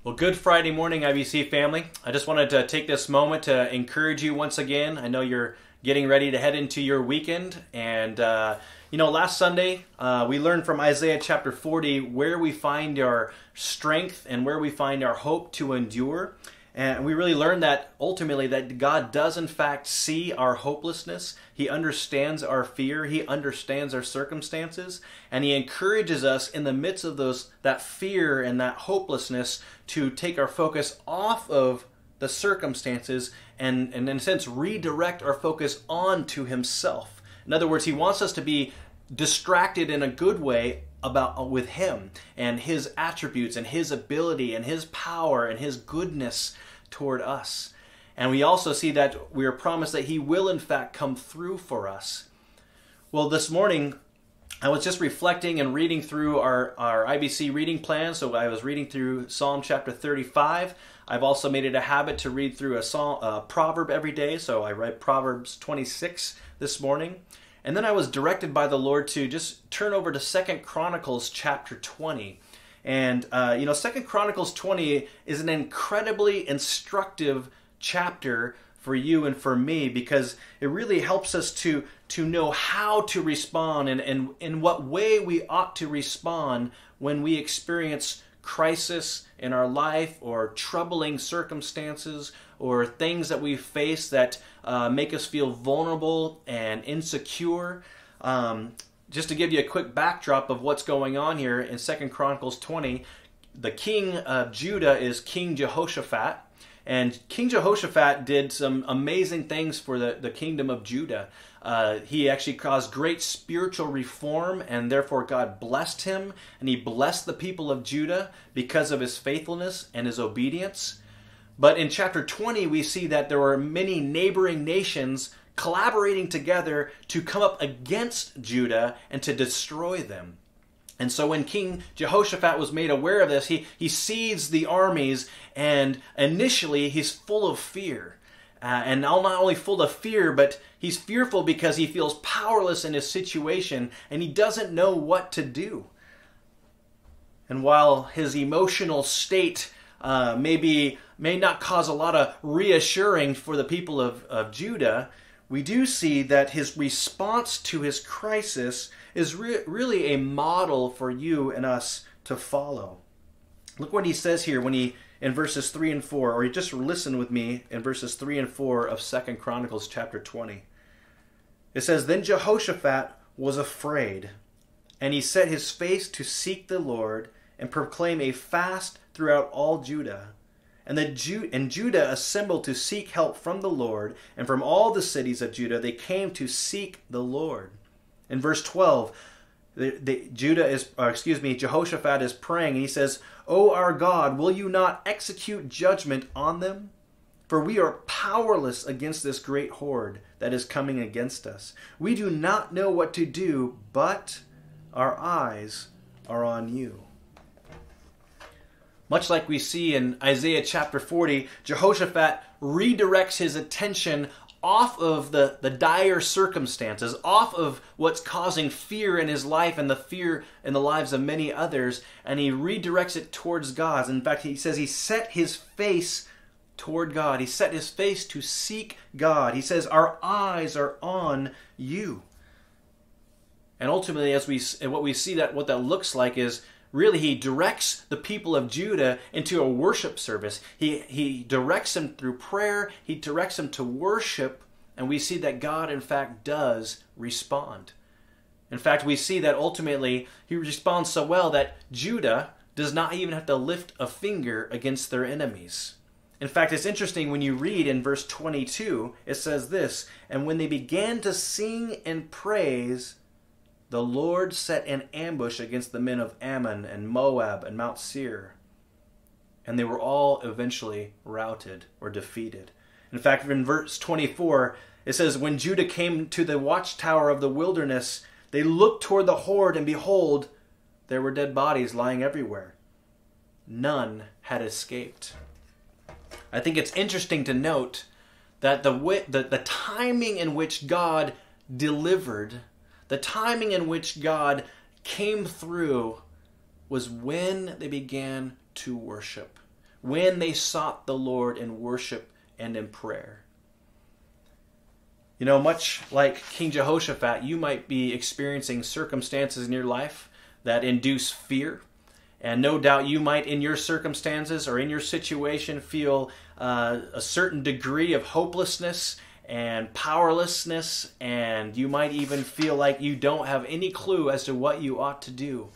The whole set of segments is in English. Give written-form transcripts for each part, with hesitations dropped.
Well, good Friday morning, IBC family. I just wanted to take this moment to encourage you once again. I know you're getting ready to head into your weekend. And, last Sunday, we learned from Isaiah chapter 40 where we find our strength and where we find our hope to endure. And we really learned that ultimately that God does in fact see our hopelessness. He understands our fear. He understands our circumstances. And He encourages us in the midst of that fear and that hopelessness to take our focus off of the circumstances and in a sense redirect our focus onto Himself. In other words, He wants us to be distracted in a good way with Him and His attributes and His ability and His power and His goodness toward us. And we also see that we are promised that He will in fact come through for us. Well, this morning I was just reflecting and reading through our IBC reading plan. So I was reading through Psalm chapter 35. I've also made it a habit to read through a proverb every day. So I read Proverbs 26 this morning. And then I was directed by the Lord to just turn over to 2 Chronicles chapter 20. And, 2 Chronicles 20 is an incredibly instructive chapter for you and for me because it really helps us to know how to respond and in what way we ought to respond when we experience crisis in our life or troubling circumstances or things that we face that make us feel vulnerable and insecure. Just to give you a quick backdrop of what's going on here in 2 Chronicles 20, the king of Judah is King Jehoshaphat. And King Jehoshaphat did some amazing things for the kingdom of Judah. He actually caused great spiritual reform, and therefore God blessed him, and He blessed the people of Judah because of his faithfulness and his obedience. But in chapter 20, we see that there were many neighboring nations collaborating together to come up against Judah and to destroy them. And so when King Jehoshaphat was made aware of this, he sees the armies, and initially he's full of fear. And not only full of fear, but he's fearful because he feels powerless in his situation, and he doesn't know what to do. And while his emotional state may not cause a lot of reassuring for the people of Judah, we do see that his response to his crisis is really a model for you and us to follow. Look what he says here in verses 3 and 4, or just listen with me in verses 3 and 4 of 2 Chronicles chapter 20. It says, "Then Jehoshaphat was afraid, and he set his face to seek the Lord and proclaim a fast throughout all Judah. And Judah assembled to seek help from the Lord, and from all the cities of Judah they came to seek the Lord." In verse 12, Jehoshaphat is praying, and he says, "O our God, will you not execute judgment on them? For we are powerless against this great horde that is coming against us. We do not know what to do, but our eyes are on you." Much like we see in Isaiah chapter 40, Jehoshaphat redirects his attention off of the dire circumstances, off of what's causing fear in his life and the fear in the lives of many others, and he redirects it towards God. In fact, he says he set his face toward God. He set his face to seek God. He says, "Our eyes are on you." And ultimately, what we see what that looks like is really he directs the people of Judah into a worship service. He directs them through prayer. He directs them to worship. And we see that God, in fact, does respond. In fact, we see that ultimately He responds so well that Judah does not even have to lift a finger against their enemies. In fact, it's interesting when you read in verse 22, it says this, "And when they began to sing and praise, the Lord set an ambush against the men of Ammon and Moab and Mount Seir, and they were all eventually routed or defeated." In fact, in verse 24, it says, "When Judah came to the watchtower of the wilderness, they looked toward the horde, and behold, there were dead bodies lying everywhere. None had escaped." I think it's interesting to note that the timing in which God delivered, the timing in which God came through was when they began to worship. when they sought the Lord in worship and in prayer. You know, much like King Jehoshaphat, you might be experiencing circumstances in your life that induce fear. And no doubt you might, in your circumstances or in your situation, feel a certain degree of hopelessness and powerlessness, and you might even feel like you don't have any clue as to what you ought to do.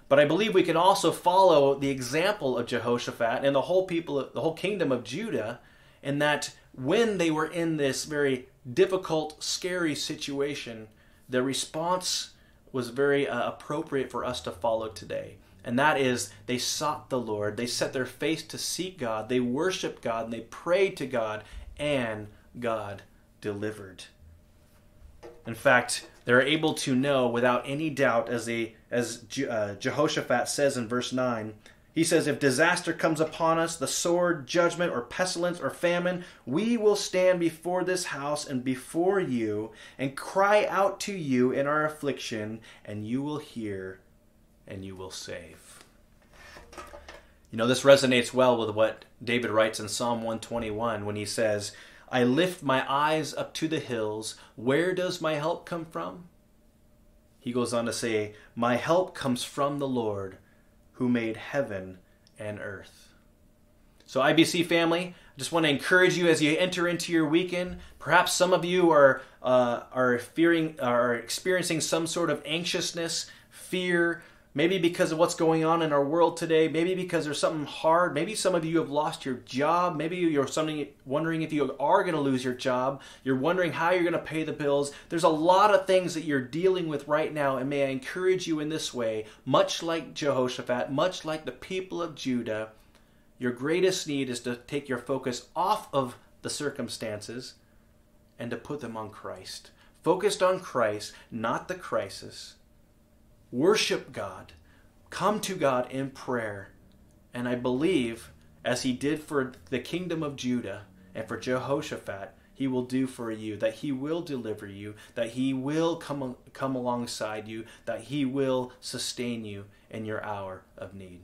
But I believe we can also follow the example of Jehoshaphat and the whole kingdom of Judah, in that when they were in this very difficult, scary situation, the response was very appropriate for us to follow today. And that is, they sought the Lord, they set their face to seek God, they worshiped God, and they prayed to God, and God delivered. In fact, they're able to know without any doubt, as Jehoshaphat says in verse 9, he says, if disaster comes upon us, the sword, judgment, or pestilence, or famine, we will stand before this house and before you and cry out to you in our affliction, and you will hear and you will save. You know, this resonates well with what David writes in Psalm 121 when he says, I lift my eyes up to the hills. Where does my help come from? He goes on to say, my help comes from the Lord who made heaven and earth. So IBC family, I just want to encourage you as you enter into your weekend. Perhaps some of you are experiencing some sort of anxiousness, fear, maybe because of what's going on in our world today, maybe because there's something hard, maybe some of you have lost your job, maybe you're wondering if you are going to lose your job, you're wondering how you're going to pay the bills. There's a lot of things that you're dealing with right now, and may I encourage you in this way, much like Jehoshaphat, much like the people of Judah, your greatest need is to take your focus off of the circumstances and to put them on Christ. Focused on Christ, not the crisis. Worship God. Come to God in prayer. And I believe, as he did for the kingdom of Judah and for Jehoshaphat, he will do for you, that he will deliver you, that he will come alongside you, that he will sustain you in your hour of need.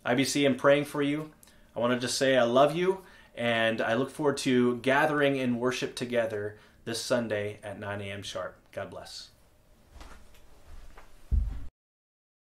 IBC, I'm praying for you. I want to just say I love you, and I look forward to gathering in worship together this Sunday at 9 a.m. sharp. God bless.